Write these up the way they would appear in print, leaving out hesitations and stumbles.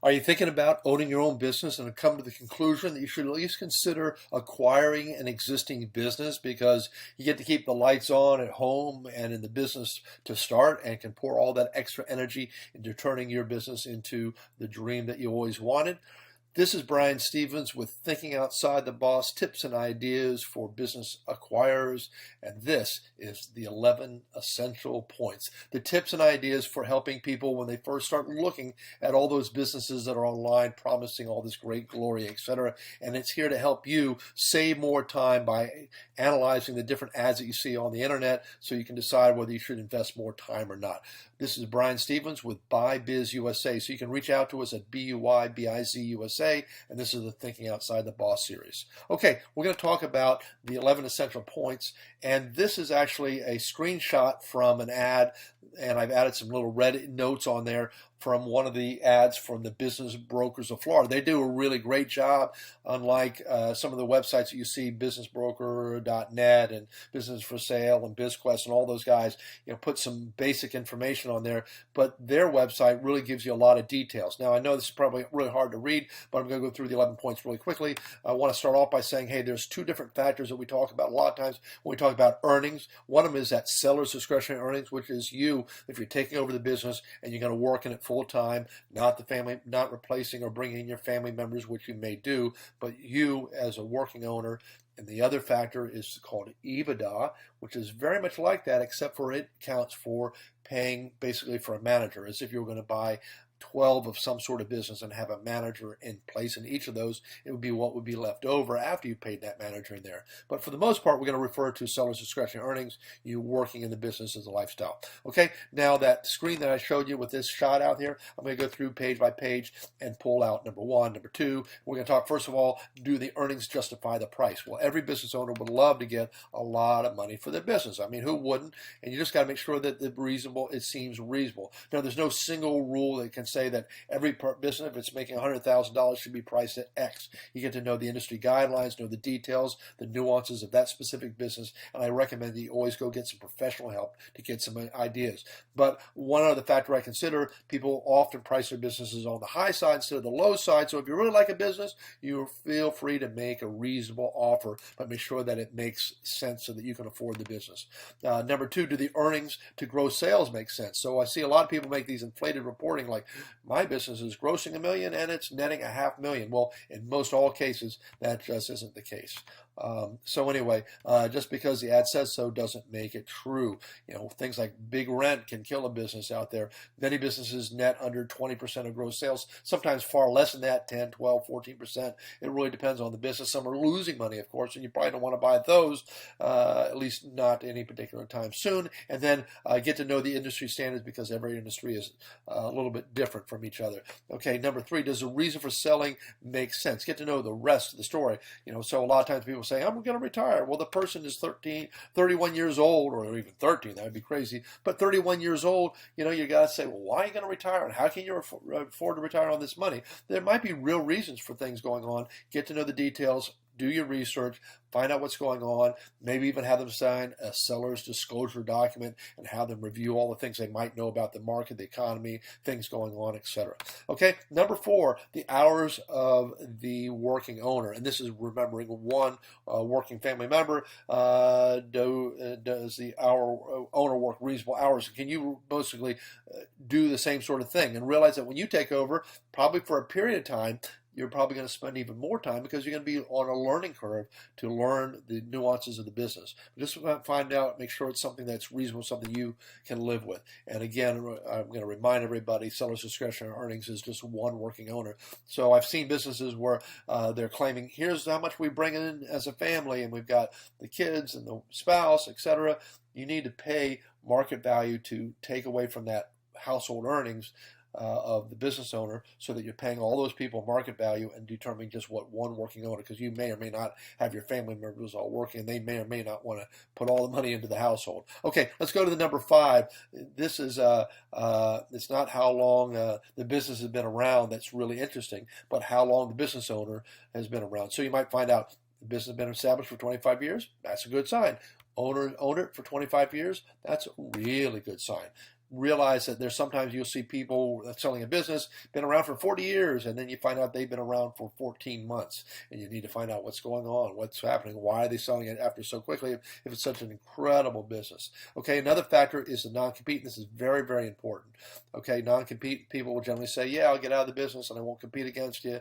Are you thinking about owning your own business and have come to the conclusion that you should at least consider acquiring an existing business because you get to keep the lights on at home and in the business to start and can pour all that extra energy into turning your business into the dream that you always wanted? This is Brian Stevens with Thinking Outside the Boss, tips and ideas for business acquirers, and this is the 11 essential points. The tips and ideas for helping people when they first start looking at all those businesses that are online promising all this great glory, etc. And it's here to help you save more time by analyzing the different ads that you see on the internet so you can decide whether you should invest more time or not. This is Brian Stevens with BuyBizUSA, so you can reach out to us at BuyBizUSA, and this is the Thinking Outside the Boss series. Okay, we're going to talk about the 11 essential points, and this is actually a screenshot from an ad, and I've added some little red notes on there from one of the ads from the Business Brokers of Florida. They do a really great job, unlike some of the websites that you see, businessbroker.net and Business for Sale and BizQuest and all those guys, put some basic information on there, but their website really gives you a lot of details. Now, I know this is probably really hard to read, but I'm going to go through the 11 points really quickly. I want to start off by saying, hey, there's two different factors that we talk about a lot of times when we talk about earnings. One of them is that seller's discretionary earnings, which is you, if you're taking over the business and you're going to work in it full time, not the family, not replacing or bringing in your family members, which you may do, but you as a working owner. And the other factor is called EBITDA, which is very much like that, except for it counts for paying basically for a manager, as if you were going to buy 12 of some sort of business and have a manager in place in each of those. It would be what would be left over after you paid that manager in there. But for the most part, we're going to refer to seller's discretionary earnings, you working in the business as a lifestyle. Okay, now that screen that I showed you with this shot out here, I'm going to go through page by page and pull out number one, number two. We're going to talk, first of all, do the earnings justify the price? Well, every business owner would love to get a lot of money for their business. I mean, who wouldn't? And you just got to make sure that it seems reasonable. Now, there's no single rule that can say that every business, if it's making $100,000, should be priced at X. You get to know the industry guidelines, know the details, the nuances of that specific business, and I recommend that you always go get some professional help to get some ideas. But one other factor I consider, people often price their businesses on the high side instead of the low side, so if you really like a business, you feel free to make a reasonable offer, but make sure that it makes sense so that you can afford the business. Number two, do the earnings to gross sales make sense? So I see a lot of people make these inflated reporting like, my business is grossing $1 million and it's netting $500,000. Well, in most all cases, that just isn't the case. So anyway, just because the ad says so doesn't make it true. Things like big rent can kill a business out there. Many businesses net under 20% of gross sales, sometimes far less than that, 10, 12, 14%. It really depends on the business. Some are losing money, of course, and you probably don't want to buy those, at least not any particular time soon. And then get to know the industry standards because every industry is a little bit different from each other. Okay, number three, does the reason for selling make sense? Get to know the rest of the story. So a lot of times people say, I'm going to retire. Well, the person is 31 years old, or even 13. That would be crazy. But 31 years old, you got to say, well, why are you going to retire? And how can you afford to retire on this money? There might be real reasons for things going on. Get to know the details. Do your research, find out what's going on, maybe even have them sign a seller's disclosure document and have them review all the things they might know about the market, the economy, things going on, etc. Okay, number four, the hours of the working owner. And this is remembering one working family member. Does the owner work reasonable hours? Can you basically do the same sort of thing? And realize that when you take over, probably for a period of time, you're probably going to spend even more time because you're going to be on a learning curve to learn the nuances of the business. Just find out, make sure it's something that's reasonable, something you can live with. And again, I'm going to remind everybody, seller's discretionary earnings is just one working owner. So I've seen businesses where they're claiming, here's how much we bring in as a family, and we've got the kids and the spouse, etc. You need to pay market value to take away from that household earnings of the business owner so that you're paying all those people market value and determining just what one working owner, because you may or may not have your family members all working and they may or may not want to put all the money into the household. Okay, let's go to the number five. This is it's not how long the business has been around that's really interesting, but how long the business owner has been around. So you might find out the business has been established for 25 years. That's a good sign. Owned it for 25 years. That's a really good sign. realize that there's sometimes you'll see people selling a business, been around for 40 years, and then you find out they've been around for 14 months, and you need to find out what's going on, what's happening, why are they selling it after so quickly if it's such an incredible business. Okay, another factor is the non-compete. This is very, very important. Okay, non-compete, people will generally say, yeah, I'll get out of the business and I won't compete against you.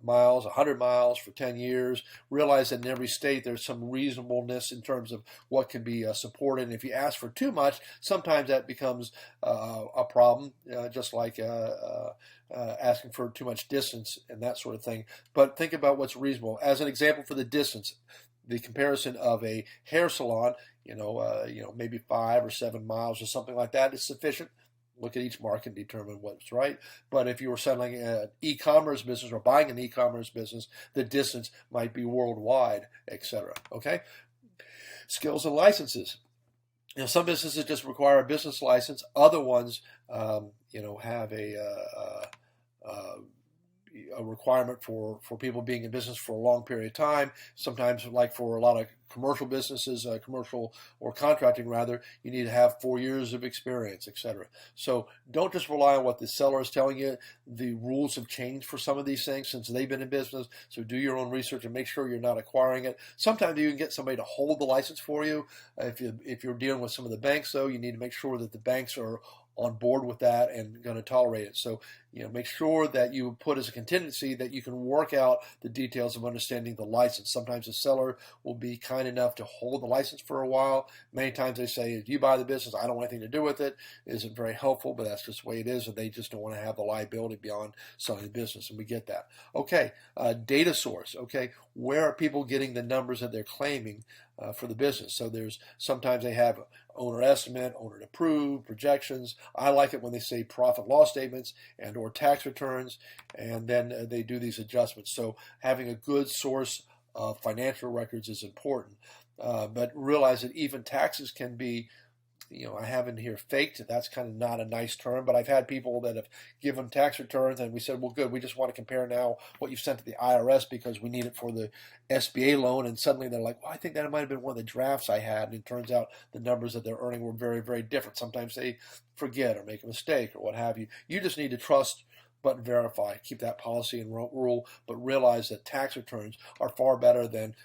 Miles, 100 miles for 10 years. Realize that in every state there's some reasonableness in terms of what can be supported. And if you ask for too much, sometimes that becomes a problem, just like asking for too much distance and that sort of thing. But think about what's reasonable. As an example for the distance, the comparison of a hair salon, maybe 5 or 7 miles or something like that is sufficient. Look at each market and determine what's right. But if you were selling an e-commerce business or buying an e-commerce business, the distance might be worldwide, etc. Okay? Skills and licenses. Some businesses just require a business license. Other ones, have a requirement for people being in business for a long period of time. Sometimes, like for a lot of commercial businesses, commercial or contracting rather, you need to have 4 years of experience, etc. So don't just rely on what the seller is telling you. The rules have changed for some of these things since they've been in business. So do your own research and make sure you're not acquiring it. Sometimes you can get somebody to hold the license for you. If you're dealing with some of the banks, though, you need to make sure that the banks are on board with that and going to tolerate it. So, make sure that you put as a contingency that you can work out the details of understanding the license. Sometimes the seller will be kind enough to hold the license for a while. Many times they say, if you buy the business, I don't want anything to do with it. It isn't very helpful, but that's just the way it is, and they just don't want to have the liability beyond selling the business, and we get that. Okay, data source. Okay, where are people getting the numbers that they're claiming for the business? So sometimes they have owner estimate, owner approved, projections. I like it when they say profit loss statements and or tax returns, and then they do these adjustments. So having a good source of financial records is important. But realize that even taxes can be, I have in here faked. That's kind of not a nice term, but I've had people that have given tax returns and we said, well, good, we just want to compare now what you've sent to the IRS because we need it for the SBA loan. And suddenly they're like, well, I think that might have been one of the drafts I had. And it turns out the numbers that they're earning were very, very different. Sometimes they forget or make a mistake or what have you. You just need to trust but verify. Keep that policy and rule, but realize that tax returns are far better than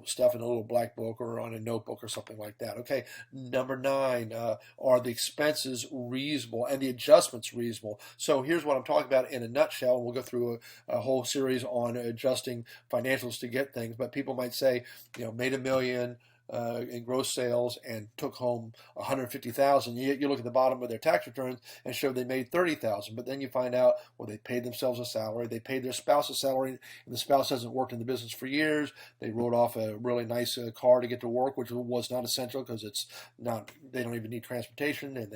stuff in a little black book or on a notebook or something like that. Okay, number 9, are the expenses reasonable and the adjustments reasonable? So here's what I'm talking about in a nutshell. We'll go through a whole series on adjusting financials to get things, but people might say, made $1 million in gross sales and took home 150,000. You look at the bottom of their tax returns and show they made 30,000, but then you find out, well, they paid themselves a salary, they paid their spouse a salary, and the spouse hasn't worked in the business for years. They wrote off a really nice car to get to work, which was not essential because they don't even need transportation, and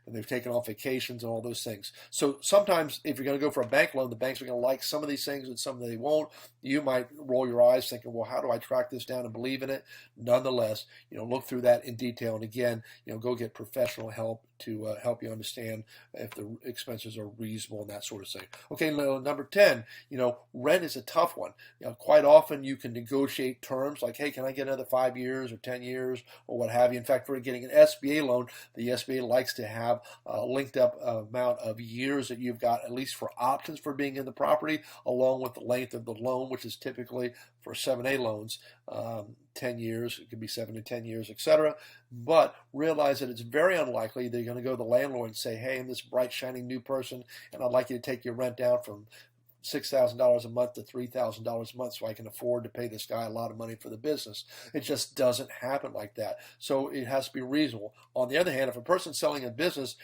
they've taken off vacations and all those things. So sometimes if you're going to go for a bank loan, the banks are going to like some of these things and some they won't. You might roll your eyes thinking, well, how do I track this down and believe in it? Nonetheless, look through that in detail. And again, go get professional help to help you understand if the expenses are reasonable and that sort of thing. Okay, number 10, rent is a tough one. Quite often you can negotiate terms like, hey, can I get another 5 years or 10 years or what have you? In fact, for getting an SBA loan, the SBA likes to have a linked up amount of years that you've got, at least for options for being in the property, along with the length of the loan, which is typically for 7A loans, 10 years. It could be 7 to 10 years, etc. But realize that it's very unlikely they're going to go to the landlord and say, hey, I'm this bright, shining new person, and I'd like you to take your rent down from $6,000 a month to $3,000 a month so I can afford to pay this guy a lot of money for the business. It just doesn't happen like that. So it has to be reasonable. On the other hand, if a person's selling a business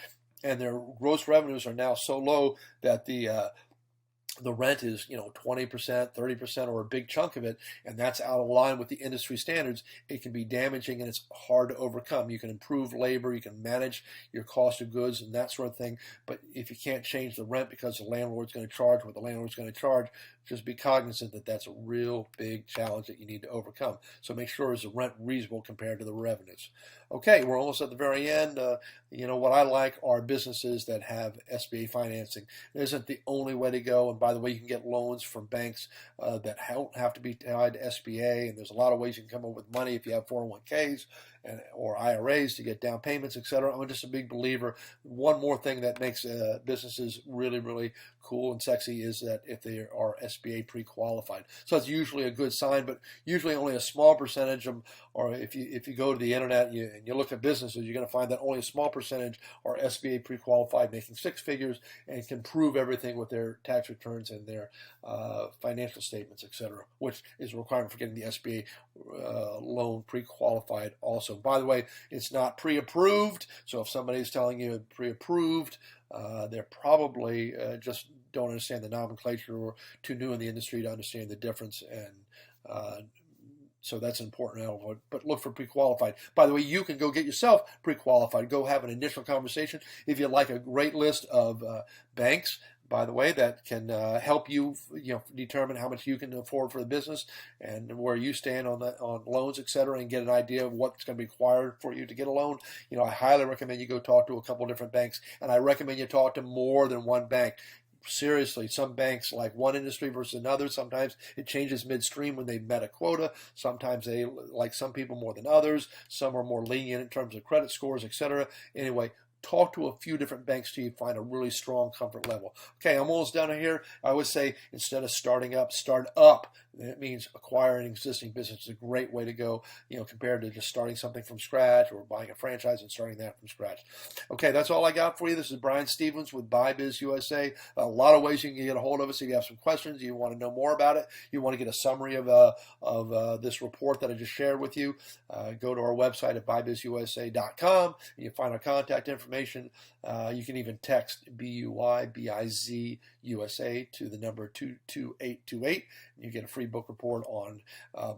and their gross revenues are now so low that the rent is 20%, 30%, or a big chunk of it, and that's out of line with the industry standards, it can be damaging and it's hard to overcome. You can improve labor, you can manage your cost of goods and that sort of thing, but if you can't change the rent because the landlord's going to charge what the landlord's going to charge, just be cognizant that that's a real big challenge that you need to overcome. So make sure is the rent reasonable compared to the revenues. Okay, we're almost at the very end. What I like are businesses that have SBA financing. It isn't the only way to go, and by the way, you can get loans from banks that don't have to be tied to SBA, and there's a lot of ways you can come up with money if you have 401ks or IRAs to get down payments, etc. I'm just a big believer. One more thing that makes businesses really, really cool and sexy is that if they are SBA pre-qualified. So it's usually a good sign, but usually only a small percentage of, or if you go to the internet and you look at businesses, you're going to find that only a small percentage are SBA pre-qualified, making six figures, and can prove everything with their tax returns and their financial statements, etc., which is a requirement for getting the SBA loan pre-qualified also. By the way, it's not pre-approved, so if somebody's telling you pre-approved, they're probably just don't understand the nomenclature or too new in the industry to understand the difference, and so that's important element. But look for pre-qualified. By the way, you can go get yourself pre-qualified. Go have an initial conversation. If you like a great list of banks, by the way, that can help you, determine how much you can afford for the business and where you stand on loans, et cetera, and get an idea of what's going to be required for you to get a loan. I highly recommend you go talk to a couple different banks, and I recommend you talk to more than one bank. Seriously, some banks like one industry versus another. Sometimes it changes midstream when they've met a quota. Sometimes they like some people more than others. Some are more lenient in terms of credit scores, etc. Anyway, talk to a few different banks till you find a really strong comfort level. Okay, I'm almost done here. I would say instead of starting up, start up. That means acquiring existing business is a great way to go, compared to just starting something from scratch or buying a franchise and starting that from scratch. Okay, that's all I got for you. This is Brian Stevens with BuyBizUSA. A lot of ways you can get a hold of us if you have some questions, you want to know more about it, you want to get a summary of this report that I just shared with you. Go to our website at BuyBizUSA.com and you find our contact information. You can even text BuyBizUSA to the number 22828. You get a free book report on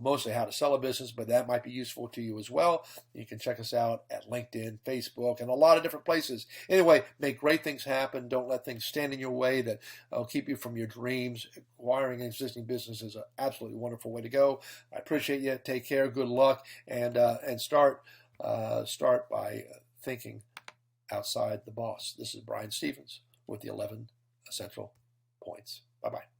mostly how to sell a business, but that might be useful to you as well. You can check us out at LinkedIn, Facebook, and a lot of different places. Anyway, make great things happen. Don't let things stand in your way that keep you from your dreams. Acquiring an existing business is an absolutely wonderful way to go. I appreciate you. Take care. Good luck, and start by thinking outside the boss. This is Brian Stevens with the 11 Essential Points. Bye-bye.